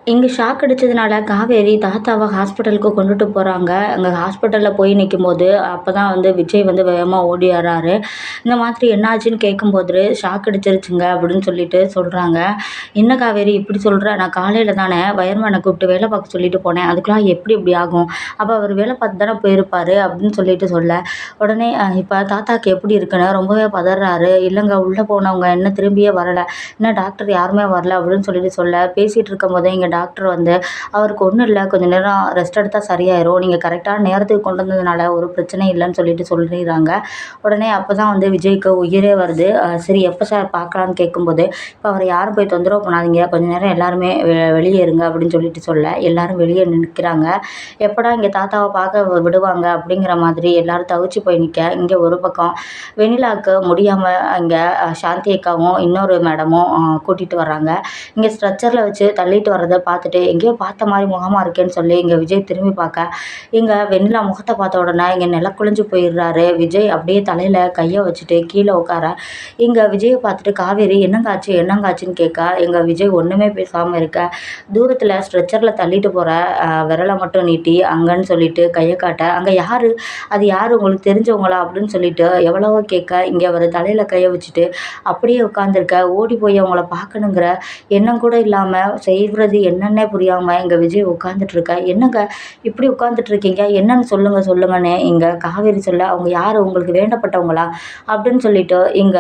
இங்க ஷாக் அடிச்சதுனால காவேரி தாத்தாவ ஹாஸ்பிட்டலுக்கு கொண்டுட்டு போறாங்க. அங்க ஹாஸ்பிட்டல்ல போய் நிக்கும்போது, அப்பதான் விஜய் வேகமா ஓடி வராரு. இந்த மாதிரி என்னாச்சுன்னு கேட்கும்போது, "ஷாக் அடிச்சிருச்சுங்க" அப்படின்னு சொல்லிட்டு சொல்றாங்க. "என்ன காவேரி இப்படி சொல்ற? நான் காலையில தானே வயர்மேன கூப்பிட்டு வேலை பார்க்க சொல்லிட்டு போனேன். அதுக்குள்ள எப்படி இப்படி ஆகும்? அப்ப அவரு வேலை பார்த்து தானே போயிருப்பாரு" அப்படின்னு சொல்லிட்டு சொல்ல, உடனே இப்ப தாத்தாக்கு எப்படி இருக்குன்னு ரொம்பவே பதர்றாரு. "இல்லங்க உள்ள போனவங்க இன்னும் திரும்பியே வரல. இன்னும் டாக்டர் யாருமே வரல" அப்படின்னு சொல்லிட்டு சொல்ல, பேசிட்டு இருக்கும்போதே இங்க டாக்டர் அவருக்கு ஒண்ணும் இல்ல. கொஞ்ச நேரம் ரெஸ்ட் எடுத்தா சரியாயிரும். நீங்க கரெக்ட்டான நேரத்துக்கு கொண்டு வந்ததுனால ஒரு பிரச்சனையும் இல்லன்னு சொல்லிட்டு சொல்லிர்றாங்க. உடனே அப்பதான் விஜய்க்கு உயிரே வருது. சரி எப்ப சார் பார்க்கலான்னு கேட்கும்போது, "இப்ப அவர யாரும் போய் தொந்தரவு பண்ணாதீங்க. கொஞ்ச நேரம் எல்லாருமே வெளிய இருங்க" அப்படின்னு சொல்லிட்டு சொல்ல, எல்லாரும் வெளிய நிக்கிறாங்க. எப்படா இங்க தாத்தாவ பார்க்க விடுவாங்க அப்படிங்கிற மாதிரி எல்லாரும் தவிச்சு போய் நிக்க, இங்க ஒரு பக்கம் வெண்ணிலாவுக்கு முடியாம இங்க சாந்தி அக்காவும், இன்னொரு மேடமும் கூட்டிட்டு வர்றாங்க. இங்க ஸ்ட்ரெச்சர்ல வச்சு தள்ளிட்டு வர்றத பார்த்துட்டு, எங்கேயோ பார்த்த மாரி முகமா இருக்கேன்னு சொல்லி இங்க விஜய் திரும்பி பார்க்க, இங்க வெண்ணிலா முகத்த பார்த்த உடனே இங்க நிலக்குழஞ்சு போயிடுறாரு. விஜய் அப்படியே தலையில கைய வச்சுட்டு கீழ உட்கார, இங்க விஜய பார்த்துட்டு காவேரி "என்னங்க ஆச்சு? என்னங்க ஆச்சுன்னு?" கேட்க, எங்க விஜய் ஒண்ணுமே பேசாம இருக்க, தூரத்துல ஸ்ட்ரெச்சர்ல தள்ளிட்டு போற விரல மட்டும் நீட்டி அங்கன்னு சொல்லிட்டு கைய காட்ட, "அங்க யாரு? அது யாரு? உங்களுக்கு தெரிஞ்சவங்களா?" அப்படின்னு சொல்லிட்டு எவ்வளவோ கேட்க, இங்க அவரு தலையில கைய வச்சுட்டு அப்படியே உட்கார்ந்திருக்க, ஓடி போய் அவங்கள பார்க்கணுங்கிற எண்ணம் கூட இல்லாம, செய்றது என்னன்னே புரியாம எங்க விஜய் உட்கார்ந்துட்டு இருக்க, "என்னங்க இப்படி உட்கார்ந்துட்டு இருக்கீங்க? என்னன்னு சொல்லுங்க சொல்லுங்கன்னு" இங்க காவேரி சொல்ல, "அவங்க யாரு? உங்களுக்கு வேண்டப்பட்டவங்களா?" அப்படின்னு சொல்லிட்டு இங்க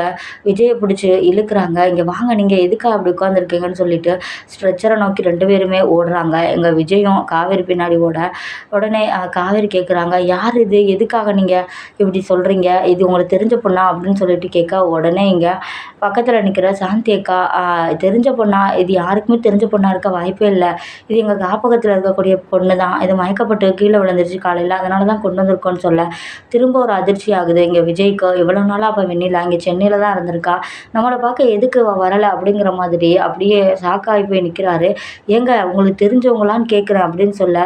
விஜய பிடிச்சு இழுக்குறாங்க. "இங்க வாங்க, நீங்க எதுக்காக அப்படி உட்கார்ந்துருக்கீங்கன்னு" சொல்லிட்டு ஸ்ட்ரெச்சர நோக்கி 2 பேருமே ஓடுறாங்க. எங்க விஜயும் காவேரி பின்னாடி ஓட, உடனே காவேரி கேட்குறாங்க, "யார் இது? எதுக்காக நீங்க இப்படி சொல்றீங்க? இது உங்களுக்கு தெரிஞ்ச பொண்ணா?" அப்படின்னு சொல்லிட்டு கேட்க, உடனே இங்க பக்கத்துல நிக்கிற சாந்தி அக்கா, தெரிஞ்ச பொண்ணா? இது யாருக்குமே தெரிஞ்ச பொண்ணா இருக்க வாய்ப்பே இல்ல. இது எங்க காப்பகத்துல இருக்கக்கூடிய பொண்ணு தான். இது மயக்கப்பட்டு கீழ விழுந்துருச்சு காலையில. அதனால தான் கொண்டு வந்திருக்கோம்னு சொல்ல, திரும்ப ஒரு அதிர்ச்சி ஆகுது எங்க விஜய்க்கு. இவ்வளவு நாளா அப்ப வெண்ணிலா இங்க சென்னையில தான் இருந்திருக்கா. நம்மள பார்க்க எதுக்கு இவ வரல? அப்படிங்கிற மாதிரி அப்படியே ஷாக் ஆகி போய் நிக்கிறாரு. "ஏங்க உங்களுக்கு தெரிஞ்சவங்களான்னு கேட்கிறேன்" அப்படின்னு சொல்ல,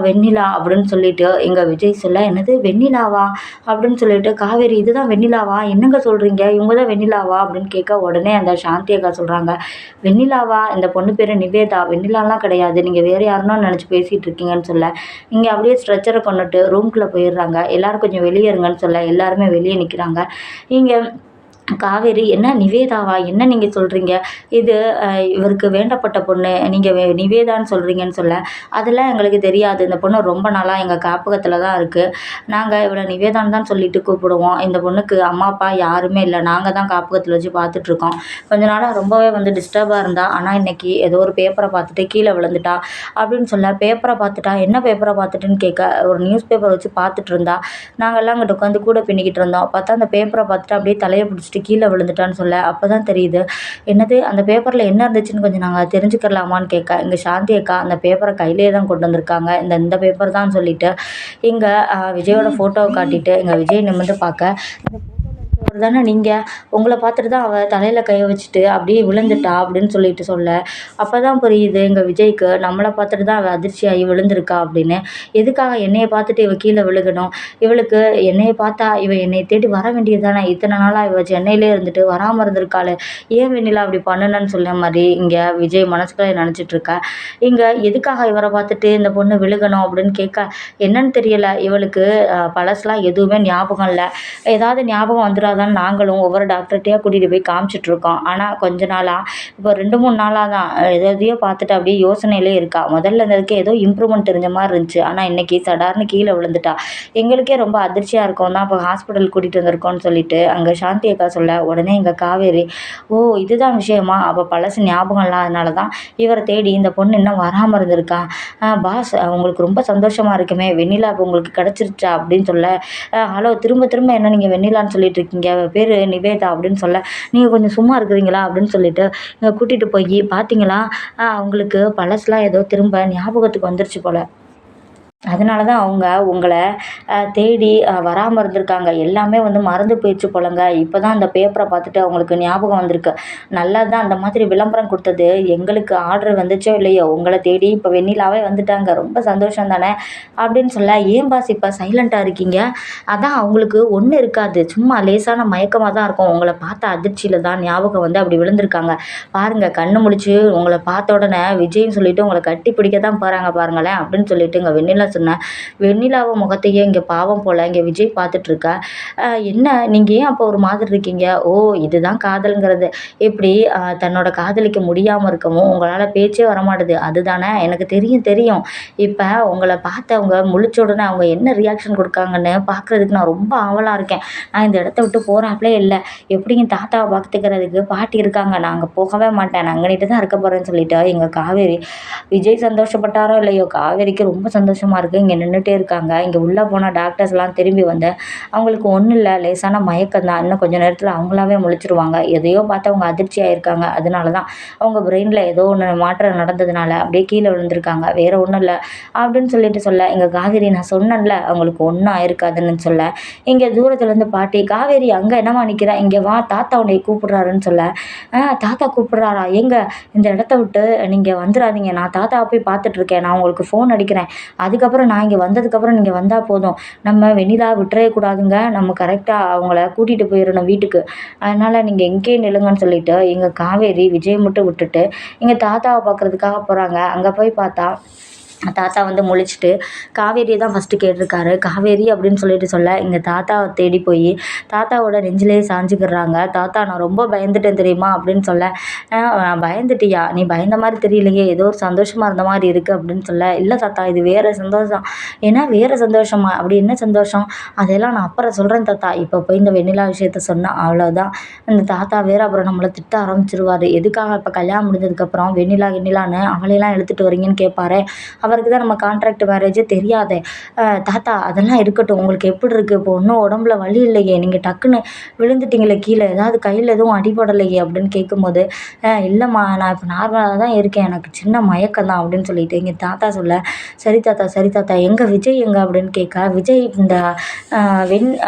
வெண்ணிலா அப்படின்னு சொல்லிட்டு எங்க விஜய் சொல்ல, "என்னது வெண்ணிலாவா?" அப்படின்னு சொல்லிட்டு காவேரி, "இதுதான் வெண்ணிலாவா? என்னங்க சொல்றீங்க? இவங்க தான் வெண்ணிலாவா?" அப்படின்னு கேட்க, உடனே அந்த சாந்தி அக்கா சொல்றாங்க, "வெண்ணிலாவா? இந்த பொண்ணு பேரு நிவேதா. வெண்ணிலாலாம் கிடையாது. நீங்க வேற யாருன்னோ நினைச்சு பேசிட்டு இருக்கீங்கன்னு" சொல்ல, இங்க அப்படியே ஸ்ட்ரெச்சர கொண்டுட்டு ரூம்குள்ள போயிடுறாங்க. எல்லாரும் கொஞ்சம் வெளிய இருங்கன்னு சொல்ல, எல்லாருமே வெளிய நிக்கிறாங்க. இங்க காவேரி, "என்ன நிவேதாவா? என்ன நீங்க சொல்றீங்க? இது இவருக்கு வேண்டப்பட்ட பொண்ணு. நீங்க நிவேதான்னு சொல்றீங்கன்னு" சொல்ல, "அதெல்லாம் எங்களுக்கு தெரியாது. இந்த பொண்ணு ரொம்ப நாளா எங்க காப்பகத்துல தான் இருக்கு. நாங்க இவள நிவேதான்னு தான் சொல்லிட்டு கூப்பிடுவோம். இந்த பொண்ணுக்கு அம்மா, அப்பா யாருமே இல்ல. நாங்க தான் காப்பகத்துல வச்சு பார்த்துட்டுருக்கோம். கொஞ்ச நாளா ரொம்பவே டிஸ்டர்பா இருந்தா. ஆனா இன்னைக்கு ஏதோ ஒரு பேப்பர பார்த்துட்டு கீழ விழுந்துட்டா" அப்படின்னு சொல்ல, "பேப்பர பார்த்துட்டா? என்ன பேப்பர பார்த்துட்டுன்னு?" கேட்க, "ஒரு நியூஸ் பேப்பர் வச்சு பார்த்துட்டு இருந்தா. நாங்கலாம் அங்கிட்டு உட்காந்து கூட பின்னிக்கிட்டு இருந்தோம். பார்த்தா அந்த பேப்பர பார்த்துட்டு அப்படியே தலைய பிடிச்சிட்டு கீழ விழுந்துட்டான்னு" சொல்ல, அப்பதான் தெரியுது. "என்னது? அந்த பேப்பர்ல என்ன இருந்துச்சுன்னு கொஞ்சம் நாங்க தெரிஞ்சுக்கலாமான்னு?" கேட்க, இங்க சாந்தி அக்கா அந்த பேப்பர கையிலேயே தான் கொண்டு வந்திருக்காங்க. இந்த இந்த பேப்பர் தான் சொல்லிட்டு, இங்க விஜயோட ஃபோட்டோவ காட்டிட்டு, இங்க விஜய் நிமிர்ந்து பார்க்க, "இவரு தானே நீங்க? உங்கள பார்த்துட்டு தான் அவ தலையில கைய வச்சுட்டு அப்படியே விழுந்துட்டா" அப்படின்னு சொல்லிட்டு சொல்ல, அப்பதான் புரியுது எங்க விஜய்க்கு, நம்மள பார்த்துட்டு தான் அவ அதிர்ச்சியாகி விழுந்திருக்கா அப்படின்னு. எதுக்காக என்னைய பார்த்துட்டு இவ கீழ விழுகணும்? இவளுக்கு என்னைய பார்த்தா இவ என்னைய தேடி வர வேண்டியது தானே! இத்தன நாளா இவ சென்னையிலேயே இருந்துட்டு வராம இருந்திருக்காளே! ஏன் வெண்ணிலா அப்படி பண்ணுனன்னு சொன்ன மாரி இங்க விஜய் மனசுக்குள்ள நினைச்சிட்டு இருக்கா. இங்க எதுக்காக இவர பார்த்துட்டு இந்த பொண்ணு விழுகணும் அப்படின்னு கேட்க, என்னன்னு தெரியல. இவளுக்கு பழசுலாம் எதுவுமே ஞாபகம் இல்ல. ஏதாவது ஞாபகம் வந்துராதான்னு நாங்களும் ஒவ்வொரு டாக்டர்ட்டயா கூட்டிட்டு போய் காமிச்சுட்டு இருக்கோம். ஆனா கொஞ்ச நாளா, இப்போ 2, 3 நாளா தான் எத எதையோ பார்த்துட்டு அப்படியே யோசனையிலே இருக்கா. முதல்ல இருந்ததுக்கு ஏதோ இம்ப்ரூவ்மெண்ட் தெரிஞ்ச மாரி இருந்துச்சு. ஆனா இன்னைக்கு சடார்ன்னு கீழ விழுந்துட்டா. எங்களுக்கே ரொம்ப அதிர்ச்சியா இருக்கவும் தான் அப்ப ஹாஸ்பிட்டல் கூட்டிட்டு வந்திருக்கோம்னு சொல்லிட்டு அங்க சாந்தி அக்கா சொல்ல, உடனே எங்க காவேரி, "ஓ! இதுதான் விஷயமா? அப்ப பழசு ஞாபகம் இல்லாதனால தான் இவர தேடி இந்த பொண்ணு இன்னும் வராம இருந்திருக்கா. பாஸ் உங்களுக்கு ரொம்ப சந்தோஷமா இருக்குமே! வெண்ணிலா இப்ப உங்களுக்கு கிடைச்சிருச்சா?" அப்படின்னு சொல்ல, ஹலோ, திரும்ப திரும்ப என்ன நீங்க வெண்ணிலான்னு சொல்லிட்டு இருக்கீங்க? அவ பேரு நிவேதா" அப்படின்னு சொல்ல, "நீங்க கொஞ்சம் சும்மா இருக்கிறீங்களா?" அப்படின்னு சொல்லிட்டு இங்க கூட்டிட்டு போயி, "பார்த்தீங்களா? அவங்களுக்கு பழசுலாம் ஏதோ திரும்ப ஞாபகத்துக்கு வந்துருச்சு போல. அதனால தான் அவங்க உங்கள தேடி வராம இருந்திருக்காங்க. எல்லாமே வந்து மறந்து போயிருச்சு போலங்க. இப்ப தான் அந்த பேப்பர பார்த்துட்டு அவங்களுக்கு ஞாபகம் வந்திருக்கு. நல்லது தான் அந்த மாதிரி விளம்பரம் குடுத்தது. எங்களுக்கு ஆர்டர் வந்துச்சோ இல்லையோ, உங்கள தேடி இப்ப வெண்ணிலாவே வந்துட்டாங்க. ரொம்ப சந்தோஷம் தானே! அப்படின்னு சொல்ல, "ஏன் பாஸ் இப்ப சைலன்ட்டா இருக்கீங்க?" அதான் அவங்களுக்கு ஒண்ணும் இருக்காது. சும்மா லேசான மயக்கமா தான் இருக்கும். உங்கள பார்த்த அதிர்ச்சியில தான் ஞாபகம் வந்து அப்படி விழுந்திருக்காங்க. பாருங்க கண்ணு முழிச்சு உங்கள பார்த்த உடனே விஜய்ன்னு சொல்லிட்டு உங்கள கட்டி பிடிக்க தான் போறாங்க பாருங்களேன், அப்படின்னு சொல்லிட்டுங்க வெண்ணிலா சொன்னேன். வெண்ணிலாவ முகத்தையே இங்க பாவம் போல இங்க விஜய் பார்த்துட்ருக்கா. என்ன நீங்க ஏன் அப்போ ஒரு மாதிரி இருக்கீங்க? ஓ! இதுதான் காதல்ங்கிறது. எப்படி தன்னோட காதலிக்க முடியாம இருக்கவும், உங்களால பேச்சே வரமாட்டுது. அதுதானே? எனக்கு தெரியும், தெரியும். இப்ப உங்கள பார்த்தவங்க முழிச்ச உடனே அவங்க என்ன ரியாக்ஷன் குடுக்காங்கன்னு பார்க்குறதுக்கு நான் ரொம்ப ஆவலா இருக்கேன். நான் இந்த இடத்த விட்டு போறாப்லே இல்ல. எப்படியும் தாத்தாவ பார்த்துக்கிறதுக்கு பாட்டி இருக்காங்க. நான் அங்க போகவே மாட்டேன். நான் அங்கனிட்டு தான் இருக்க போறேன்னு சொல்லிட்டு, எங்க காவேரி விஜய் சந்தோஷப்பட்டாரோ இல்லையோ, காவேரிக்கு ரொம்ப சந்தோஷமா இருக்கு. இங்க நின்னுட்டே இருக்காங்க. இங்க உள்ள போன டாக்டர்ஸ்லாம் திரும்பி வந்து, அவங்களுக்கு ஒண்ணும் இல்ல, லேசான மயக்கம் தான். இன்னும் கொஞ்ச நேரத்துல அவங்களாவே முழிச்சுருவாங்க. எதையோ பார்த்து அவங்க அதிர்ச்சி ஆயிருக்காங்க. அதனால தான் அவங்க பிரெயின்ல ஏதோ ஒண்ணு மாற்றம் நடந்ததுனால அப்படியே கீழ விழுந்திருக்காங்க. வேற ஒண்ணும் இல்ல. அப்படின்னு சொல்லிட்டு சொல்ல, எங்க காவேரி நான் சொன்னேன்ல, அவங்களுக்கு ஒண்ணும் ஆயிருக்காதுன்னு சொல்ல, இங்க தூரத்துலருந்து பாட்டி, "காவேரி அங்க என்னம்மா நிக்கிற? இங்க வா, தாத்தா உன்னைய கூப்பிடுறாருன்னு" சொல்ல, தாத்தா கூப்பிடுறாரா? ஏங்க இந்த இடத்த விட்டு நீங்க வந்துராதீங்க. நான் தாத்தாவ போய் பார்த்துட்டுருக்கேன். நான் உங்களுக்கு ஃபோன் அடிக்கிறேன். அதுக்கப்புறம் நான் இங்க வந்ததுக்கப்புறம் நீங்க வந்தா போதும். நம்ம வெண்ணிலாவ விட்டுறவே கூடாதுங்க. நம்ம கரெக்ட்டா அவங்கள கூட்டிட்டு போயிரணும் வீட்டுக்கு. அதனால நீங்க இங்கேயே நில்லுங்கன்னு சொல்லிட்டு, எங்க காவேரி விஜய மட்டும் விட்டுட்டு, எங்க தாத்தாவ பார்க்கறதுக்காக போறாங்க. அங்க போய் பார்த்தா தாத்தா வந்து முழிச்சுட்டு காவேரியை தான் ஃபஸ்ட்டு கேட்டிருக்காரு. காவேரி அப்படின்னு சொல்லிட்டு சொல்ல, எங்க தாத்தாவ தேடி போய் தாத்தாவோட நெஞ்சிலேயே சாஞ்சுக்கிடுறாங்க. தாத்தா நான் ரொம்ப பயந்துட்டேன் தெரியுமா? அப்படின்னு சொல்ல, பயந்துட்டியா? நீ பயந்த மாரி தெரியலையே! ஏதோ ஒரு சந்தோஷமா இருந்த மாரி இருக்கு அப்படின்னு சொல்ல, இல்ல தாத்தா இது வேற சந்தோஷம். ஏன்னா வேற சந்தோஷமா? அப்படி என்ன சந்தோஷம்? அதெல்லாம் நான் அப்புறம் சொல்றேன் தாத்தா. இப்ப போய் இந்த வெண்ணிலா விஷயத்த சொன்னா அவ்வளோதான். இந்த தாத்தா வேற அப்புறம் நம்மள திட்ட ஆரம்பிச்சுருவாரு. எதுக்காக இப்ப கல்யாணம் முடிஞ்சதுக்கப்புறம் வெண்ணிலா கிண்ணிலான்னு அவளையெல்லாம் இழுத்துட்டு வரீங்கன்னு கேட்பாரே! அவருக்கு தான் நம்ம கான்ட்ராக்ட் மேரேஜே தெரியாதே. தாத்தா அதெல்லாம் இருக்கட்டும். உங்களுக்கு எப்படி இருக்கு? இப்போ ஒண்ணும் உடம்புல வலி இல்லையே? நீங்க டக்குன்னு விழுந்துட்டீங்களே கீழ. ஏதாவது கையில எதுவும் அடிபடலையே? அப்படின்னு கேட்கும்போது, இல்லம்மா நான் இப்போ நார்மலா தான் இருக்கேன். எனக்கு சின்ன மயக்கம் தான் அப்படின்னு சொல்லிட்டு எங்க தாத்தா சொல்ல, சரி தாத்தா, சரி தாத்தா. எங்க விஜய் எங்க? அப்படின்னு கேட்க, விஜய் இந்த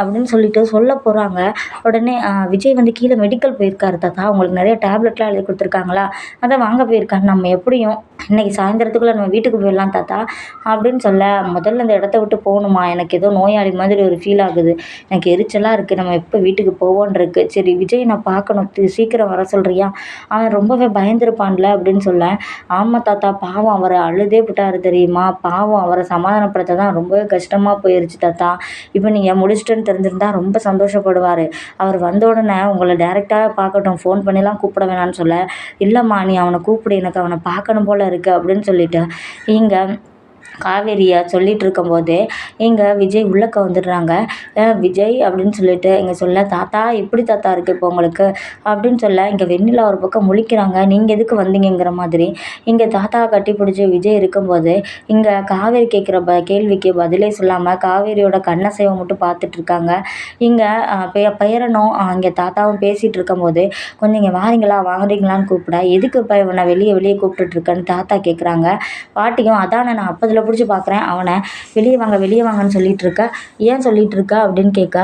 அப்படின்னு சொல்லிட்டு சொல்ல போறாங்க. உடனே விஜய் வந்து கீழ மெடிக்கல் போயிருக்காரு தாத்தா. உங்களுக்கு நெறைய டேப்லெட்லாம் எழுதி குடுத்துருக்காங்களா? அதான் வாங்க போயிருக்காரு. நம்ம எப்படியும் இன்னைக்கு சாயந்தரத்துக்குள்ள நம்ம வீட்டுக்கு போயிடலாம் தாத்தா அப்படின்னு சொல்ல, முதல்ல இந்த இடத்த விட்டு போகணுமா? எனக்கு ஏதோ நோயாளி மாதிரி ஒரு ஃபீல் ஆகுது. எனக்கு எரிச்சலா இருக்கு. நம்ம எப்போ வீட்டுக்கு போவோன்னு இருக்கு. சரி விஜய் நான் பார்க்கணும். சீக்கிரம் வர சொல்றியா? அவன் ரொம்பவே பயந்துருப்பான்ல அப்படின்னு சொல்ல, ஆமா தாத்தா பாவம் அவரு அழுதே புட்டாரு தெரியுமா? பாவம் அவர சமாதானப்படுத்த தான் ரொம்பவே கஷ்டமா போயிருச்சு தாத்தா. இப்போ நீங்க முடிச்சிட்டேன்னு தெரிஞ்சிருந்தா ரொம்ப சந்தோஷப்படுவாரு. அவர் வந்த உடனே உங்கள டைரக்ட்டாவே பார்க்கட்டும். ஃபோன் பண்ணிலாம் கூப்பிட வேணான்னு சொல்ல, இல்லம்மா நீ அவன கூப்பிடு. எனக்கு அவன பார்க்கணும் போல இருக்கு அப்படின்னு சொல்லிட்டு, இங்க காவேரியா சொல்லிட்டு இருக்கும்போதே, எங்க விஜய் உள்ளக்க வந்துடுறாங்க. விஜய் அப்படின்னு சொல்லிட்டு இங்க சொல்ல, "தாத்தா எப்படி தாத்தா இருக்கு இப்போ உங்களுக்கு?" அப்படின்னு சொல்ல, இங்க வெண்ணிலா ஒரு பக்கம் முழிக்கிறாங்க. "நீங்க எதுக்கு வந்தீங்கங்கிற மாதிரி." இங்க தாத்தாவ கட்டிப்பிடிச்சு விஜய் இருக்கும்போது, இங்க காவேரி கேட்குற கேள்விக்கு பதிலே சொல்லாம காவேரியோட கண்ணசைவ மட்டும் பார்த்துட்டு இருக்காங்க. இங்க பேரனும் இங்க தாத்தாவும் பேசிட்டு இருக்கும்போது, "கொஞ்சம் இங்க வாரீங்களா? வாரீங்களான்னு" கூப்பிட, "எதுக்கு இப்ப இவன வெளிய வெளிய கூப்பிட்டுட்டு இருக்கன்னு?" தாத்தா கேட்குறாங்க. பாட்டியும், "அதானே நான் அப்பத்துல புடிச்சு பார்க்குறேன். அவன வெளிய வாங்க, வெளிய வாங்கன்னு சொல்லிட்டு இருக்க. ஏன் சொல்லிட்டு இருக்க?" அப்படின்னு கேட்க,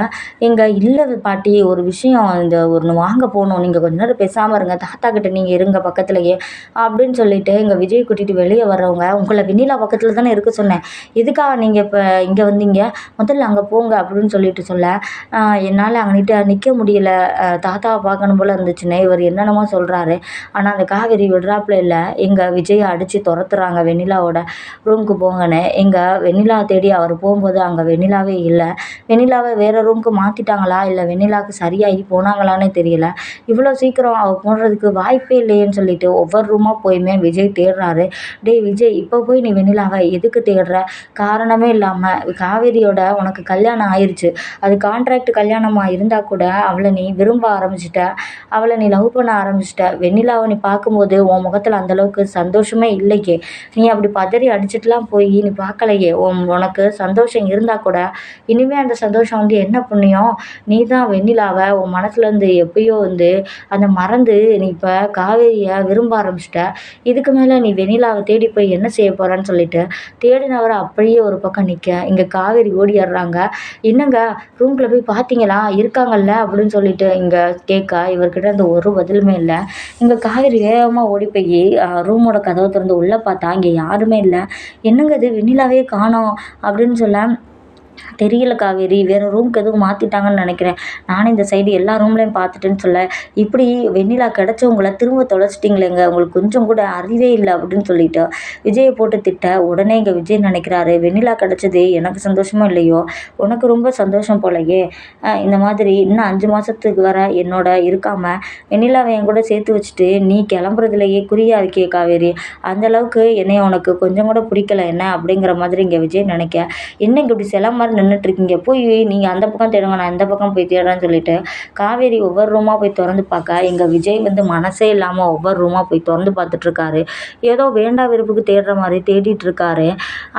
"எங்க இல்ல பாட்டி ஒரு விஷயம் இந்த ஒண்ணு வாங்க போணும். நீங்க கொஞ்ச நேரம் பேசாம இருங்க. தாத்தா கிட்ட நீங்க இருங்க பக்கத்துலயே." அப்படின்னு சொல்லிட்டு எங்க விஜய் கூட்டிட்டு வெளிய வர்றவங்க, "உங்கள வெண்ணிலா பக்கத்துல தானே இருக்க சொன்னேன். எதுக்காக நீங்க இப்ப இங்க வந்தீங்க? முதல்ல அங்க போங்க." அப்படின்னு சொல்லிட்டு சொல்ல, என்னால அங்கிட்டு நிக்க முடியல. தாத்தாவ பார்க்கணும் போல இருந்துச்சுன்னே இவர் என்னென்னமோ சொல்றாரு. ஆனா அந்த காவேரி விடுறாப்புல இல்ல. எங்க விஜய அடிச்சு தொரத்துறாங்க வெண்ணிலாவோட ரூமுக்கு போங்கன்னு. எங்க வெண்ணிலாவ தேடி அவர் போம்போது அங்க வெண்ணிலாவே இல்ல. வெண்ணிலாவ வேற ரூமுக்கு மாத்திட்டாங்களா? இல்ல வெண்ணிலாவுக்கு சரியாகி போனாங்களான்னே தெரியல. இவ்வளோ சீக்கிரம் அவ போடுறதுக்கு வாய்ப்பே இல்லையேன்னு சொல்லிட்டு ஒவ்வொரு ரூமா போயுமே விஜய் தேடுறாரு. "டேய் விஜய் இப்ப போய் நீ வெண்ணிலாவ எதுக்கு தேடுற? காரணமே இல்லாம காவேரியோட உனக்கு கல்யாணம் ஆயிருச்சு. அது கான்ட்ராக்ட் கல்யாணமா இருந்தா கூட அவள நீ விரும்ப ஆரம்பிச்சுட்ட. அவள நீ லவ் பண்ண ஆரம்பிச்சுட்ட. வெண்ணிலாவ நீ பார்க்கும்போது உன் முகத்துல அந்த அளவுக்கு சந்தோஷமே இல்லையே. நீ அப்படி பதறி அடிச்சுட்டுலாம் போய் போய் நீ பார்க்கலையே, உனக்கு சந்தோஷம் இருந்தா கூட, இனிமே அந்த சந்தோஷம் வந்து என்ன புண்ணியம்? நீ தான் வெண்ணிலாவ உன் மனசுலேருந்து எப்பயோ வந்து அத மறந்து நீ இப்ப காவேரிய விரும்ப ஆரம்பிச்சுட்ட. இதுக்கு மேல நீ வெண்ணிலாவ தேடி போய் என்ன செய்ய போறன்னு சொல்லிட்டு, தேடினவரு அப்படியே ஒரு பக்கம் நிக்க, இங்க காவேரி ஓடியார்றாங்க. "என்னங்க ரூம்குள்ள போய் பார்த்தீங்களா? இருக்காங்கல்ல?" அப்படின்னு சொல்லிட்டு இங்க கேட்க, இவர்கிட்ட இருந்து ஒரு பதிலுமே இல்ல. இங்க காவேரி வேகமா ஓடி போயி ரூமோட கதவ தொறந்து உள்ள பார்த்தா, இங்க யாருமே இல்ல. "என்னங்க இது வெண்ணிலாவே காணோம்" அப்படின்னு சொல்ல, தெரியல காவேரி. வேற ரூம்க்கு எதுவும் மாத்திட்டாங்கன்னு நெனைக்கிறேன். நானே இந்த சைடு எல்லா ரூம்லயும் பார்த்துட்டேன்னு சொல்ல, "இப்படி வெண்ணிலா கிடைச்சவங்கள திரும்ப தொலைச்சிட்டீங்களேங்க. உங்களுக்கு கொஞ்சம் கூட அறிவே இல்ல." அப்படின்னு சொல்லிட்டு விஜய போட்டு திட்ட, உடனே இங்க விஜய் நெனைக்கிறாரு, வெண்ணிலா கிடைச்சது எனக்கு சந்தோஷமோ இல்லையோ, உனக்கு ரொம்ப சந்தோஷம் போலயே. இந்த மாதிரி இன்னும் 5 மாசத்துக்கு வர என்னோட இருக்காம, வெண்ணிலாவ என் கூட சேர்த்து வச்சுட்டு நீ கிளம்புறதுலயே குறியா இருக்கியே காவேரி. அந்த அளவுக்கு என்னைய உனக்கு கொஞ்சம் கூட பிடிக்கல என்ன? அப்படிங்கிற மாதிரி இங்க விஜய் நெனைக்க, என்ன இங்க இப்படி சிலை மாரி நின்னுட்டுருக்கீங்க? போய் நீங்க அந்த பக்கம் தேடுங்க, நான் இந்த பக்கம் போய் தேடுறேன்னு சொல்லிட்டு, காவேரி ஒவ்வொரு ரூமா போய் தொறந்து பார்க்க, எங்க விஜய் வந்து மனசே இல்லாம ஒவ்வொரு ரூமா போய் தொறந்து பார்த்துட்டுருக்காரு. ஏதோ வேண்டா வெறுப்புக்கு தேடுற மாரி தேடிட்டு இருக்காரு.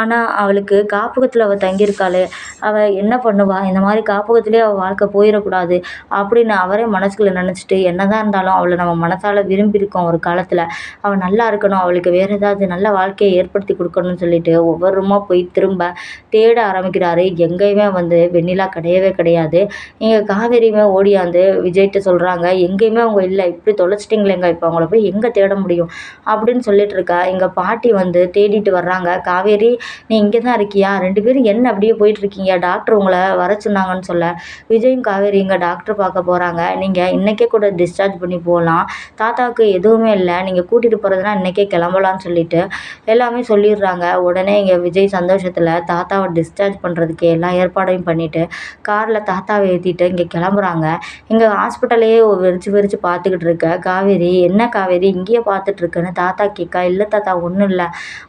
ஆனா, அவளுக்கு காப்பகத்துல அவ தங்கியிருக்காளே, அவ என்ன பண்ணுவா? இந்த மாரி காப்பகத்திலேயே அவ வாழ்க்கை போயிறக்கூடாது அப்படின்னு அவரே மனசுக்குள்ள நெனச்சுட்டு, என்னதான் இருந்தாலும் அவள நம்ம மனசால விரும்பியிருக்கோம் ஒரு காலத்துல. அவ நல்லா இருக்கணும், அவளுக்கு வேற ஏதாவது நல்ல வாழ்க்கைய ஏற்படுத்தி குடுக்கணும்னு சொல்லிட்டு, ஒவ்வொரு ரூமா போய் திரும்ப தேட ஆரம்பிக்கிறாரு. எங்கேயுமே வந்து வெண்ணிலா கிடையவே கிடையாது. இங்க காவேரியுமே ஓடியாந்து விஜய்ட்ட சொல்றாங்க, "எங்கேயுமே அவங்க இல்ல. இப்படி தொலைச்சிட்டீங்களேங்க. இப்ப அவங்கள போய் எங்க தேட முடியும்?" அப்படின்னு சொல்லிட்டு இருக்கா. எங்க பாட்டி வந்து தேடிட்டு வர்றாங்க. "காவேரி, நீ இங்க தான் இருக்கியா? 2 பேரும் என்ன அப்படியே போயிட்டு இருக்கீங்க? டாக்டர் உங்கள வர சொன்னாங்கன்னு" சொல்ல, விஜயும் காவேரியும் இங்க டாக்டர் பார்க்க போறாங்க. "நீங்க இன்னைக்கே கூட டிஸ்சார்ஜ் பண்ணி போலாம். தாத்தாவுக்கு எதுவுமே இல்ல. நீங்க கூட்டிட்டு போறதுன்னா இன்னைக்கே கிளம்பலாம்னு" சொல்லிட்டு எல்லாமே சொல்லிடுறாங்க. உடனே இங்க விஜய் சந்தோஷத்துல தாத்தாவ டிஸ்சார்ஜ் பண்றதுக்கு எல்லா ஏற்பாடையும் பண்ணிட்டு, கார்ல தாத்தாவ ஏத்திட்டு இங்க கிளம்புறாங்க. இங்க ஹாஸ்பிட்டலையே வெறிச்சு வெறிச்சு பார்த்துக்கிட்டு இருக்க காவேரி, "என்ன காவேரி இங்கேயே பார்த்துட்டு இருக்கன்னு?" தாத்தா கேட்க, "இல்ல தாத்தா ஒண்ணும் இல்ல"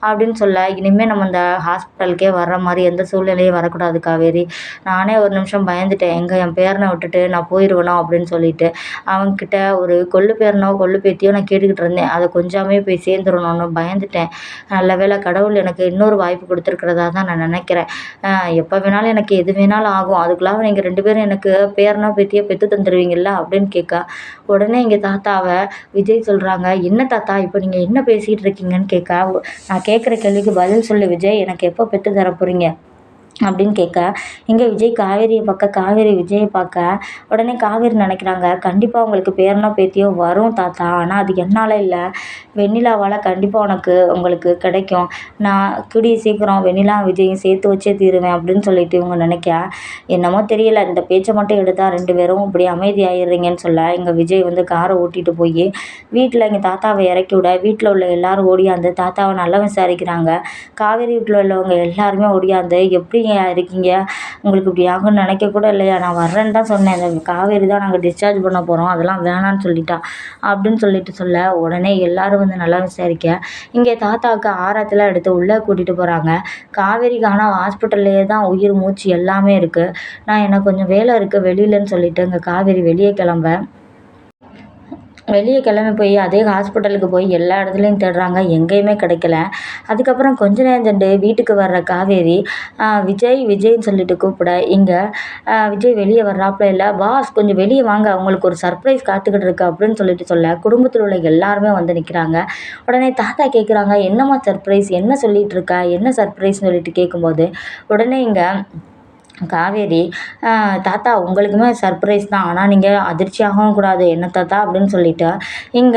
அப்படின்னு சொல்ல, "இனிமே நம்ம இந்த ஹாஸ்பிட்டலுக்கே வர்ற மாரி எந்த சூழ்நிலையும் வரக்கூடாது காவேரி. நானே ஒரு நிமிஷம் பயந்துட்டேன். எங்க என் பேரன விட்டுட்டு நான் போயிருவேனோ அப்படின்னு சொல்லிட்டு, அவன்கிட்ட ஒரு கொள்ளு பேரனோ, கொள்ளு பேத்தியோ நான் கேட்டுக்கிட்டு இருந்தேன். அத கொஞ்சாமே போய் சேர்ந்துரணும்னு பயந்துட்டேன். நல்ல வேளை கடவுள் எனக்கு இன்னொரு வாய்ப்பு குடுத்துருக்கிறதா தான் நான் நெனைக்கிறேன். எப்ப வேணாலும் எனக்கு எது வேணாலும் ஆகும். அதுக்குள்ளாக நீங்க 2 பேரும் எனக்கு பேரனோ, பேத்தியோ பெத்து தந்துருவீங்கல்ல?" அப்படின்னு கேட்க, உடனே எங்க தாத்தாவ விஜய் சொல்றாங்க, "என்ன தாத்தா இப்ப நீங்க என்ன பேசிட்டு இருக்கீங்கன்னு?" கேட்க, "நான் கேட்குற கேள்விக்கு பதில் சொல்லு விஜய். எனக்கு எப்போ பெத்து தர போறீங்க?" அப்படின்னு கேட்க, இங்க விஜய் காவேரிய பாக்க, காவேரி விஜய பாக்க, உடனே காவேரி நெனைக்கிறாங்க, "கண்டிப்பா உங்களுக்கு பேரனோ, பேத்தியோ வரும் தாத்தா. ஆனா அது என்னால இல்ல. வெண்ணிலாவால கண்டிப்பா உங்களுக்கு கிடைக்கும். நான் கூடிய சீக்கிரம் வெண்ணிலா, விஜயும் சேர்த்து வச்சே தீருவேன்" அப்படின்னு சொல்லிட்டு இவங்க நெனைக்க, என்னமோ தெரியல இந்த பேச்ச மட்டும் எடுத்தா 2 பேரும் இப்படி அமைதியாயிடுறீங்கன்னு சொல்ல, இங்க விஜய் வந்து கார ஓட்டிட்டு போயி வீட்ல எங்க தாத்தாவ இறக்கி விட, வீட்ல உள்ள எல்லாரும் ஓடியாந்து தாத்தாவ நல்லா விசாரிக்கிறாங்க. காவேரி வீட்ல உள்ளவங்க எல்லாருமே ஓடியாந்து, "எப்படிங்க இருக்கீங்க? உங்களுக்கு இப்படி ஆகும்னு நினைக்க கூட இல்லையா? நான் வர்றேன்னு தான் சொன்னேன். இந்த காவேரி தான் நாங்க டிஸ்சார்ஜ் பண்ண போறோம். அதெல்லாம் வேணான்னு சொல்லிட்டா" அப்படின்னு சொல்லிட்டு சொல்ல, உடனே எல்லாரும் வந்து நல்லா விசாரிக்க, இங்கே தாத்தாவுக்கு ஆராத்திலாம் எடுத்து உள்ள கூட்டிட்டு போறாங்க. காவேரிக்கு ஆனா ஹாஸ்பிட்டல்லேயே தான் உயிர் மூச்சு எல்லாமே இருக்கு. எனக்கு கொஞ்சம் வேலை இருக்கு வெளியிலன்னு சொல்லிட்டு இங்க காவேரி வெளியே கிளம்ப, வெளிய கிளம்பி போய் அதே ஹாஸ்பிட்டலுக்கு போய் எல்லா இடத்துலயும் தேடுறாங்க. எங்கேயுமே கிடைக்கல. அதுக்கப்புறம் கொஞ்ச நேரம் சென்று வீட்டுக்கு வர்ற காவேரி, விஜய்ன்னு சொல்லிட்டு கூப்பிட, இங்க விஜய் வெளிய வர்றாப்புல இல்ல, "பாஸ் கொஞ்சம் வெளிய வாங்க. உங்களுக்கு ஒரு சர்ப்ரைஸ் காத்துக்கிட்டு இருக்கு" அப்படின்னு சொல்லிட்டு சொல்ல, குடும்பத்தில உள்ள எல்லாருமே வந்து நிக்கிறாங்க. உடனே தாத்தா கேட்குறாங்க, "என்னம்மா சர்ப்ரைஸ்? என்ன சொல்லிட்டு இருக்க? என்ன சர்ப்ரைஸ்ன்னு?" சொல்லிட்டு கேட்கும்போது, உடனே இங்க காவேரி, தாத்தா உங்களுக்குமே சர்ப்ரைஸ் தான். ஆனா நீங்க அதிர்ச்சியாகவும் கூடாது. என்ன தாத்தா?" அப்படின்னு சொல்லிட்டு, இங்க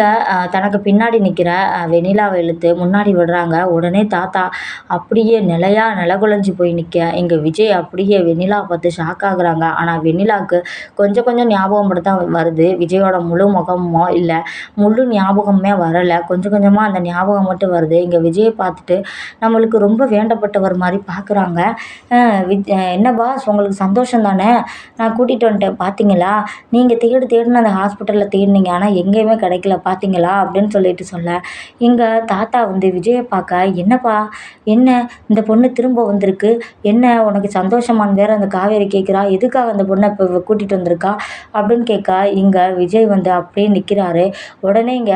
தனக்கு பின்னாடி நிக்கிற வெண்ணிலாவ இழுத்து முன்னாடி விடுறாங்க. உடனே தாத்தா அப்படியே நிலகுலஞ்சு போய் நிக்க, இங்க விஜய் அப்படியே வெண்ணிலாவ பார்த்து ஷாக் ஆகுறாங்க. ஆனா வெண்ணிலாவுக்கு கொஞ்சம் கொஞ்சம் ஞாபகம் மட்டும் தான் வருது. விஜயோட முழு முகமோ இல்ல, முழு ஞாபகமுமே வரல. கொஞ்சம் கொஞ்சமா அந்த ஞாபகம் மட்டும் வருது. இங்க விஜய பார்த்துட்டு நம்மளுக்கு ரொம்ப வேண்டப்பட்டவர் மாரி பார்க்குறாங்க. "என்ன பாஸ் பாஸ் உங்களுக்கு சந்தோஷம் தானே? நான் கூட்டிட்டு வந்துட்டேன் பார்த்தீங்களா? நீங்க தேடுன அந்த ஹாஸ்பிட்டல்ல தேடுனீங்க. ஆனா எங்கேயுமே கிடைக்கல பார்த்தீங்களா?" அப்படின்னு சொல்லிட்டு சொல்ல, எங்க தாத்தா வந்து விஜய பார்க்க, "என்னப்பா? என்ன இந்த பொண்ணு திரும்ப வந்திருக்கு? என்ன உனக்கு சந்தோஷமான்னு வேற அந்த காவேரி கேட்குறா. எதுக்காக அந்த பொண்ண இப்ப கூட்டிட்டு வந்திருக்கா?" அப்படின்னு கேட்க, இங்க விஜய் வந்து அப்படியே நிக்கிறாரு. உடனே இங்க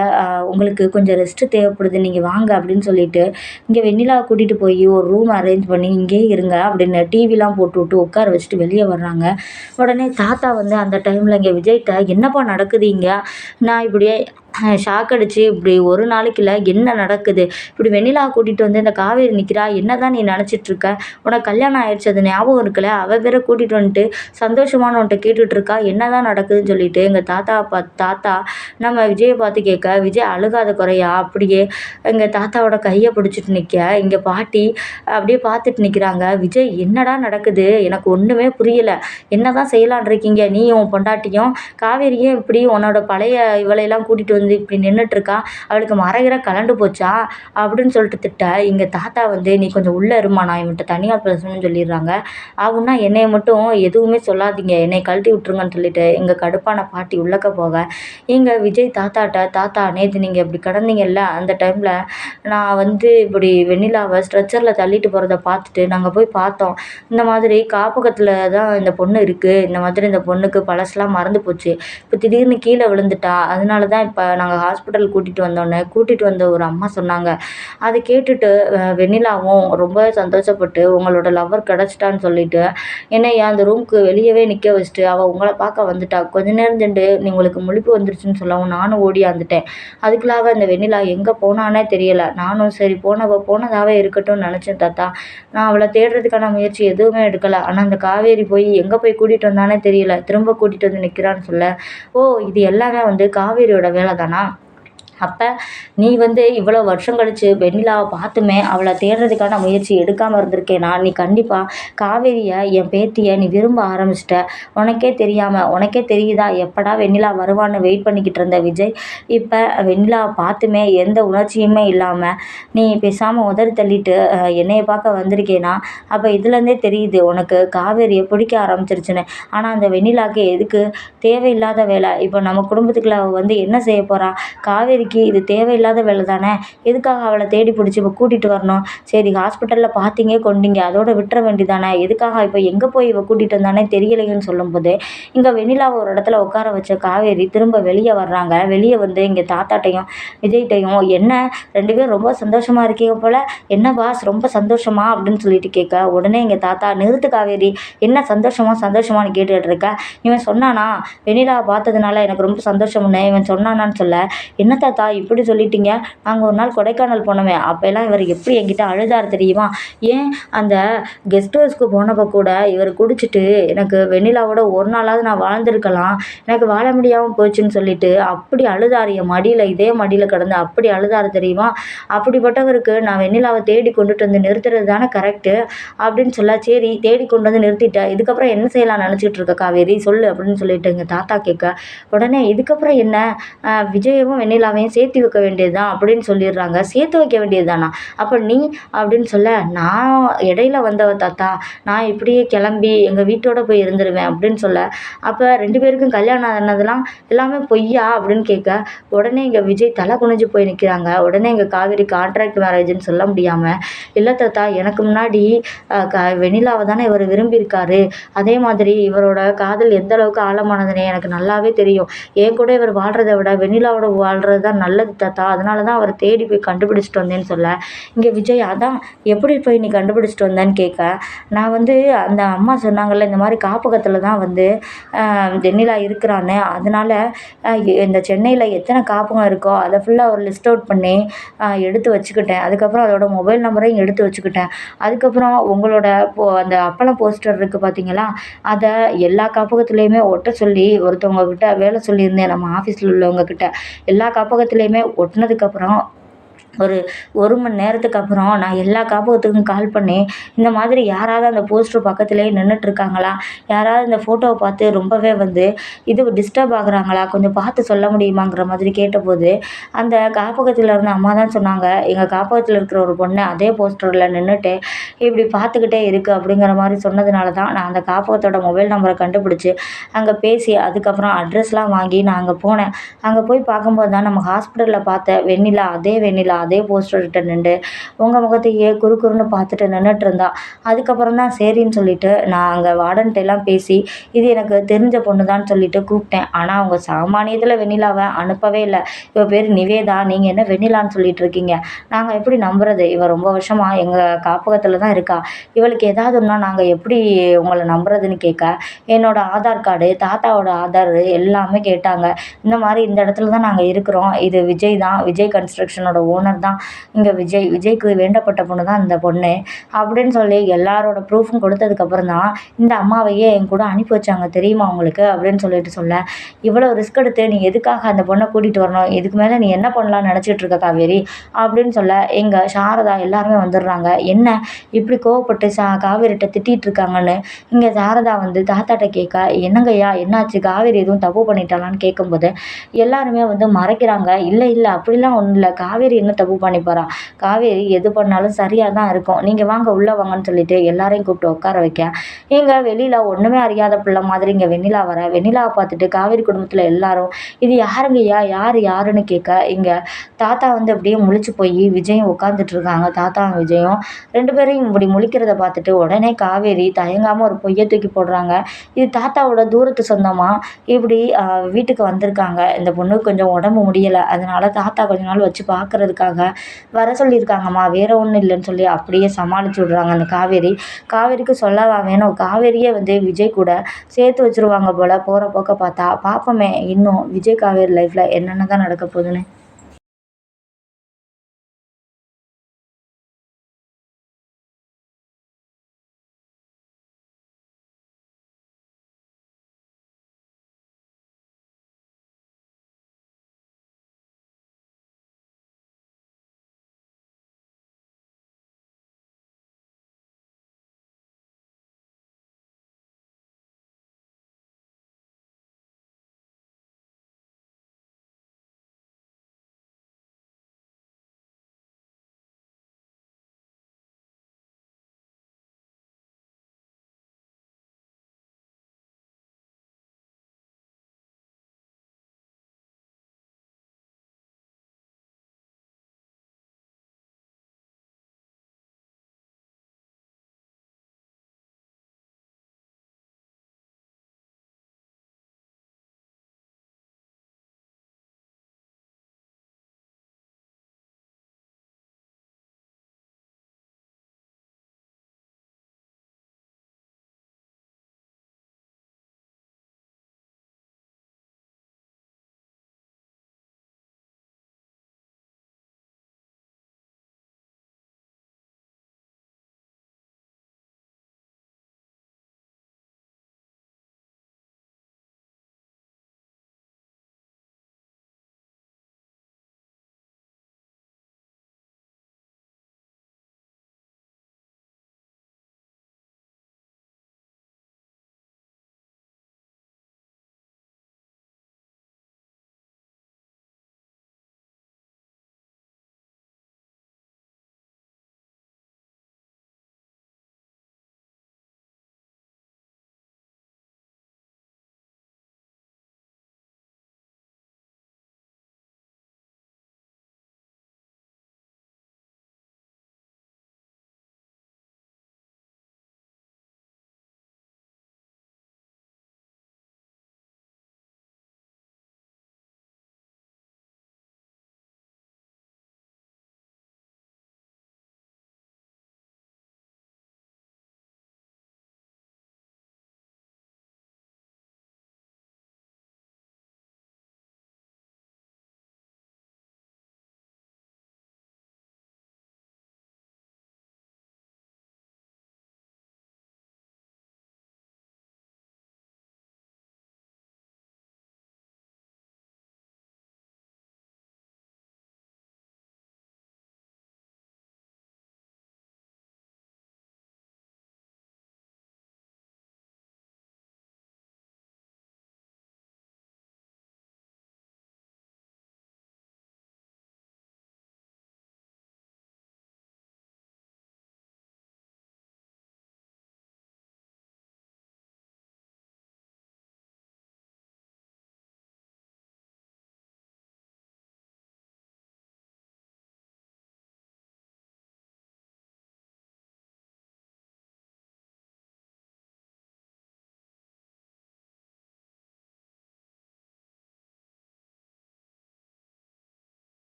"உங்களுக்கு கொஞ்சம் ரெஸ்ட் தேவைப்படுது. நீங்க வாங்க" அப்படின்னு சொல்லிட்டு, இங்க வெண்ணிலாவ கூட்டிட்டு போய் ஒரு ரூம் அரேஞ்ச் பண்ணி, "இங்கேயே இருங்க" அப்படின்னு டிவிலாம் போட்டுவிட்டு உட்கார வச்சுட்டு வெளிய வர்றாங்க. உடனே தாத்தா வந்து அந்த டைம்ல இங்க விஜய்ட்ட, "என்னப்பா நடக்குது இங்க? நான் இப்படியே ஷாக் அடிச்சு இப்படி ஒரு நாளைக்கு இல்ல, என்ன நடக்குது? இப்படி வெண்ணிலாவ கூட்டிட்டு வந்து இந்த காவேரி நிக்கிறா. என்னதான் நீ நினைச்சிட்டு இருக்க? உனக்கு கல்யாணம் ஆயிடுச்சு அது ஞாபகம் இருக்குல்ல? அவ வேற கூட்டிட்டு வந்துட்டு சந்தோஷமான்னு உன்ட்ட கேட்டுட்டு இருக்கா. என்னதான் நடக்குதுன்னு?" சொல்லிட்டு எங்க தாத்தா நம்ம விஜய பார்த்து கேட்க, விஜய் அழுகாத குறையா அப்படியே எங்க தாத்தாவோட கைய பிடிச்சிட்டு நிக்க, இங்க பாட்டி அப்படியே பார்த்துட்டு நிக்கிறாங்க. "விஜய் என்னடா நடக்குது? எனக்கு ஒண்ணுமே புரியல. என்னதான் செய்யலான்னு இருக்கீங்க? நீயும் உன் பொண்டாட்டியும். காவேரி ஏன் இப்படி உன்னோட பழைய இவளையெல்லாம் கூட்டிட்டு வந்து இப்படி நின்னுட்டுருக்கா? அவளுக்கு மறகிற கலண்டு போச்சா?" அப்படின்னு சொல்லிட்டு திட்ட, எங்க தாத்தா வந்து, "நீ கொஞ்சம் உள்ள இரும்மா. நான் இவன்ட்ட தனியா பேசணும்னு" சொல்லிடுறாங்க. ஆவுன்னா என்னைய மட்டும் எதுவுமே சொல்லாதீங்க. என்னைய கழட்டி விட்டுருங்கன்னு சொல்லிட்டு எங்க கடுப்பான பாட்டி உள்ளக்க போக, எங்க விஜய் தாத்தாட்ட, "தாத்தா நேத்து நீங்க இப்படி கிடந்தீங்கல்ல, அந்த டைம்ல நான் வந்து இப்படி வெண்ணிலாவ ஸ்ட்ரெச்சர்ல தள்ளிட்டு போறத பார்த்துட்டு நாங்க போய் பார்த்தோம். இந்த மாதிரி காப்பகத்துல தான் இந்த பொண்ணு இருக்கு. இந்த மாதிரி இந்த பொண்ணுக்கு பழசுலாம் மறந்து போச்சு. இப்ப திடீர்னு கீழ விழுந்துட்டா. அதனால தான் இப்ப நாங்க ஹாஸ்பிட்டல் கூட்டிட்டு வந்தோன்னே, கூட்டிட்டு வந்த ஒரு அம்மா சொன்னாங்க. அத கேட்டுட்டு வெண்ணிலாவும் ரொம்பவே சந்தோஷப்பட்டு, உங்களோட லவ்வர் கிடைச்சிட்டான்னு சொல்லிட்டு, என்னைய அந்த ரூம்க்கு வெளியவே நிக்க வச்சுட்டு, அவ உங்கள பார்க்க வந்துட்டா. கொஞ்ச நேரம் சென்று உங்களுக்கு முழிப்பு வந்துருச்சுன்னு சொல்லவும், நானும் ஓடியாந்துட்டேன். அதுக்குள்ள அவ இந்த வெண்ணிலா எங்க போனான்னே தெரியல. நானும் சரி போனவ போனதாவே இருக்கட்டும்னு நெனச்சேன் தாத்தா. நான் அவள தேடுறதுக்கான முயற்சி எதுவுமே எடுக்கல. ஆனா அந்த காவேரி போய் எங்க போய் கூட்டிட்டு வந்தான்னே தெரியல. திரும்ப கூட்டிட்டு வந்து நிக்கிறான்னு சொல்ல, "ஓ! இது எல்லாமே வந்து காவேரியோட வேல தானா? அப்ப நீ வந்து இவ்வளோ வருஷம் கழிச்சு வெண்ணிலாவ பார்த்துமே அவள தேடுறதுக்கான முயற்சி எடுக்காம இருந்திருக்கேன்னா, நீ கண்டிப்பா காவேரிய என் பேத்திய நீ விரும்ப ஆரம்பிச்சுட்ட. உனக்கே தெரியாம, உனக்கே தெரியுதா எப்படா வெண்ணிலா வருவான்னு வெயிட் பண்ணிக்கிட்டு இருந்த விஜய், இப்ப வெண்ணிலாவ பார்த்துமே எந்த உணர்ச்சியுமே இல்லாம, நீ பேசாம உதறி தள்ளிட்டு என்னைய பார்க்க வந்திருக்கேன்னா, அப்ப இதுலேருந்தே தெரியுது உனக்கு காவேரிய பிடிக்க ஆரம்பிச்சிருச்சுன்னு. ஆனா அந்த வெண்ணிலாக்கு எதுக்கு? தேவையில்லாத வேலை. இப்ப நம்ம குடும்பத்துக்குள்ள அவ வந்து என்ன செய்ய போறா? காவேரிக்கு இது தேவையில்லாத வேலை தானே. எதுக்காக அவள தேடி பிடிச்சு இப்ப கூட்டிட்டு வரணும்? சரி ஹாஸ்பிட்டல்ல பார்த்தீங்க, கொண்டீங்க. அதோட விட்டுற வேண்டியதானே. எதுக்காக இப்ப எங்க போய் இவ கூட்டிட்டு வந்தானே தெரியலையேன்னு சொல்லும்போது, இங்க வெண்ணிலாவ ஒரு இடத்துல உட்கார வச்ச காவேரி திரும்ப வெளிய வர்றாங்க. வெளிய வந்து இங்க தாத்தாட்டையும், விஜய்ட்டயும், "என்ன 2 பேரும் ரொம்ப சந்தோஷமா இருக்கீங்க போல. என்ன பாஸ் ரொம்ப சந்தோஷமா?" அப்படின்னு சொல்லிட்டு கேட்க, உடனே எங்க தாத்தா, "நிறுத்து காவேரி. என்ன சந்தோஷமா சந்தோஷமான்னு கேட்டுட்டு இருக்க? இவன் சொன்னானா? வெண்ணிலாவ பார்த்ததுனால எனக்கு ரொம்ப சந்தோஷம்னு இவன் சொன்னானான்னு சொல்ல, என்ன தாத்தா இப்படி சொல்லிட்டீங்க? நாங்க ஒரு நாள் கொடைக்கானல் போனோமே, அப்பலாம் இவரு எப்படி என்கிட்ட அழுதாரு தெரியுமா? ஏன் அந்த கெஸ்ட் ஹவுஸ்க்கு போனப்ப கூட இவரு குடிச்சிட்டு, எனக்கு வெண்ணிலாவோட ஒரு நாளாவது நான் வாழ்ந்திருக்கலாம். எனக்கு வாழ முடியாம போச்சுன்னு சொல்லிட்டு அப்படி அழுதாரு. என் மடியில இதே மடியில கிடந்து அப்படி அழுதாரு தெரியுமா? அப்படிப்பட்டவருக்கு நான் வெண்ணிலாவ தேடி கொண்டுட்டு வந்து நிறுத்துறது தானே கரெக்ட்டு." அப்படின்னு சொல்ல, "சரி தேடி கொண்டு வந்து நிறுத்திட்ட. இதுக்கப்புறம் என்ன செய்யலாம்னு நினைச்சிட்டு இருக்க காவேரி? சொல்லு." அப்படின்னு சொல்லிட்டு எங்க தாத்தா கேட்க, உடனே "இதுக்கப்புறம் என்ன? விஜயவும் வெண்ணிலாவையும் சேர்த்து வைக்க வேண்டியது தான்." அப்படின்னு சொல்லிடுறாங்க. "சேர்த்து வைக்க வேண்டியது தானா? அப்ப நீ?" அப்படின்னு சொல்ல, "நான் இடையில வந்தவ தாத்தா. நான் இப்படியே கிளம்பி எங்க வீட்டோட போய் இருந்துருவேன்." அப்படின்னு சொல்ல, "அப்ப 2 பேருக்கும் கல்யாணம் ஆனதெல்லாம் எல்லாமே பொய்யா?" அப்படின்னு கேட்க, உடனே இங்க விஜய் தலை குனிஞ்சு போய் நிக்கிறாங்க. உடனே எங்க காவேரி கான்ட்ராக்ட் மேரேஜ்ன்னு சொல்ல முடியாம, "இல்ல தாத்தா எனக்கு முன்னாடி வெண்ணிலாவ தானே இவரு விரும்பியிருக்காரு. அதே மாதிரி இவரோட காதல் எந்த அளவுக்கு ஆழமானதுன்னு எனக்கு நல்லாவே தெரியும். என் கூட இவர் வாழ்றத விட வெண்ணிலாவோட வாழ்றது தான் நல்லது தாத்தா. அதனால தான் அவர தேடி போய் கண்டுபிடிச்சுட்டு வந்தேன்னு" சொல்ல, இங்க விஜய், "அதான் எப்படி போய் நீ கண்டுபிடிச்சுட்டு வந்தேன்னு?" கேட்க, "நான் வந்து அந்த அம்மா சொன்னாங்கல்ல, இந்த மாரி காப்பகத்துல தான் வந்து வெண்ணிலா இருக்கிறான்னு. அதனால இந்த சென்னையில எத்தனை காப்பகம் இருக்கோ அத ஃபுல்லா ஒரு லிஸ்ட் அவுட் பண்ணி எடுத்து வச்சுக்கிட்டேன். அதுக்கப்புறம் அதோட மொபைல் நம்பரையும் எடுத்து வச்சுக்கிட்டேன். அதுக்கப்புறம் உங்களோட அந்த அப்பளம் போஸ்டர் இருக்கு பார்த்தீங்களா? அத எல்லா காப்பகத்துலயுமே ஒட்ட சொல்லி ஒருத்தவங்க கிட்ட வேலை சொல்லியிருந்தேன் நம்ம ஆஃபீஸ்ல உள்ளவங்க கிட்ட. எல்லா காப்பகத்துலயுமே ஒட்டுனதுக்கப்புறம் ஒரு 1 மணி நேரத்துக்கு அப்புறம் நான் எல்லா காப்பகத்துக்கும் கால் பண்ணி, இந்த மாதிரி யாராவது அந்த போஸ்டர் பக்கத்திலேயே நின்னுட்டுருக்காங்களா? யாராவது இந்த ஃபோட்டோவ பார்த்து ரொம்பவே வந்து இது டிஸ்டர்ப் ஆகுறாங்களா? கொஞ்சம் பார்த்து சொல்ல முடியுமாங்கிற மாதிரி கேட்டபோது, அந்த காப்பகத்தில இருந்த அம்மா தான் சொன்னாங்க, "எங்க காப்பகத்தில இருக்கிற ஒரு பொண்ணு அதே போஸ்டர்ல நின்னுட்டு, இப்படி பார்த்துக்கிட்டே இருக்கு." அப்படிங்கிற மாரி சொன்னதுனால தான் நான் அந்த காப்பகத்தோட மொபைல் நம்பர கண்டுபிடிச்சு, அங்க பேசி அதுக்கப்புறம் அட்ரஸ்லாம் வாங்கி நான் அங்க போனேன். அங்க போய் பார்க்கும்போது தான் நம்ம ஹாஸ்பிட்டல்ல பார்த்த வெண்ணிலா, அதே வெண்ணிலா அதே போஸ்டர்கிட்ட நின்டு, உங்க முகத்தையே குறுகுறுன்னு பார்த்துட்டு நின்னுட்டுருந்தா. அதுக்கப்புறம் தான் சரின்னு சொல்லிட்டு, நான் அங்க வார்டன்ட்டலாம் பேசி, இது எனக்கு தெரிஞ்ச பொண்ணு தான் சொல்லிட்டு கூப்பிட்டேன். ஆனா, அவங்க சாமானியத்துல வெண்ணிலாவ அனுப்பவே இல்ல. "இவ பேரு நிவேதா. நீங்க என்ன வெண்ணிலான்னு சொல்லிட்டு இருக்கீங்க? நாங்க எப்படி நம்புறது? இவ ரொம்ப வருஷமா எங்க காப்பகத்துல தான் இருக்கா. இவளுக்கு ஏதாவது ஒண்ணுனா நாங்க எப்படி உங்கள நம்புறதுன்னு?" கேட்க, என்னோட ஆதார் கார்டு, தாத்தாவோட ஆதாரு எல்லாமே கேட்டாங்க. இந்த மாரி இந்த இடத்துல தான் நாங்க இருக்கிறோம். இது விஜய் தான். விஜய் கன்ஸ்ட்ரக்ஷனோட ஓனர் தான். இங்க விஜய். விஜய்க்கு வேண்டப்பட்ட பொண்ணு தான் இந்த பொண்ணு. அப்படின்னு சொல்லி எல்லாரோட ப்ரூஃபும் கொடுத்ததுக்கப்புறம் தான், இந்த அம்மாவையே என் கூட அனுப்பி வச்சாங்க தெரியுமா உங்களுக்கு? அப்படின்னு சொல்லிட்டு சொல்ல, "இவ்வளோ ரிஸ்க் எடுத்து நீ எதுக்காக அந்த பொண்ண கூட்டிட்டு வரணும்? இதுக்கு மேல நீ என்ன பண்ணலாம்னு நினைச்சிட்டு இருக்க காவேரி?" அப்படின்னு சொல்ல, எங்க சாரதா எல்லாருமே வந்துடுறாங்க. என்ன இப்படி கோவப்பட்டு காவேரிட்ட திட்டிட்டு இருக்காங்கன்னு, இங்க சாரதா வந்து தாத்தாட்ட கேட்க, "என்னங்கய்யா என்னாச்சு? காவேரி எதுவும் தப்பு பண்ணிட்டாளான்னு?" கேட்கும்போது, எல்லாருமே வந்து மறைக்கிறாங்க. "இல்ல, இல்ல அப்படிலாம் ஒண்ணும் இல்ல. காவேரி என்ன தப்பு பண்ணி போறா? காவேரி எது பண்ணாலும் சரியா தான் இருக்கும். நீங்க வாங்க உள்ள வாங்கன்னு" சொல்லிட்டு எல்லாரையும் கூப்பிட்டு உட்கார வைக்க, இங்க வெளியில ஒண்ணுமே அறியாத பிள்ளை மாதிரி இங்க வெண்ணிலா வர, வெண்ணிலாவ பார்த்துட்டு காவேரி குடும்பத்துல எல்லாரும், "இது யாருங்கய்யா? யாரு யாருன்னு?" கேட்க, இங்க தாத்தா வந்து அப்படியே முழிச்சு போய் விஜயும் உட்காந்துட்டு இருக்காங்க. தாத்தாவும் விஜயும் 2 பேரையும் இப்படி முழிக்கிறத பார்த்துட்டு உடனே காவேரி தயங்காம ஒரு பொய்ய தூக்கி போடுறாங்க. இது தாத்தாவோட தூரத்து சொந்தமா, இப்படி வீட்டுக்கு வந்திருக்காங்க. இந்த பொண்ணுக்கு கொஞ்சம் உடம்பு முடியல. அதனால தாத்தா கொஞ்ச நாள் வச்சு பார்க்கறதுக்காக வர சொல்லியிருக்காங்கம்மா. வேற ஒண்ணும் இல்லன்னு சொல்லி அப்படியே சமாளிச்சு விடுறாங்க அந்த காவேரி. காவேரிக்கு சொல்லவா வேணும்? காவேரியே வந்து விஜய் கூட சேர்த்து வச்சுருவாங்க போல போற போக்க பார்த்தா. பார்ப்போமே இன்னும் விஜய், காவேரி லைஃப்ல என்னென்ன தான் நடக்க போகுதுன்னு.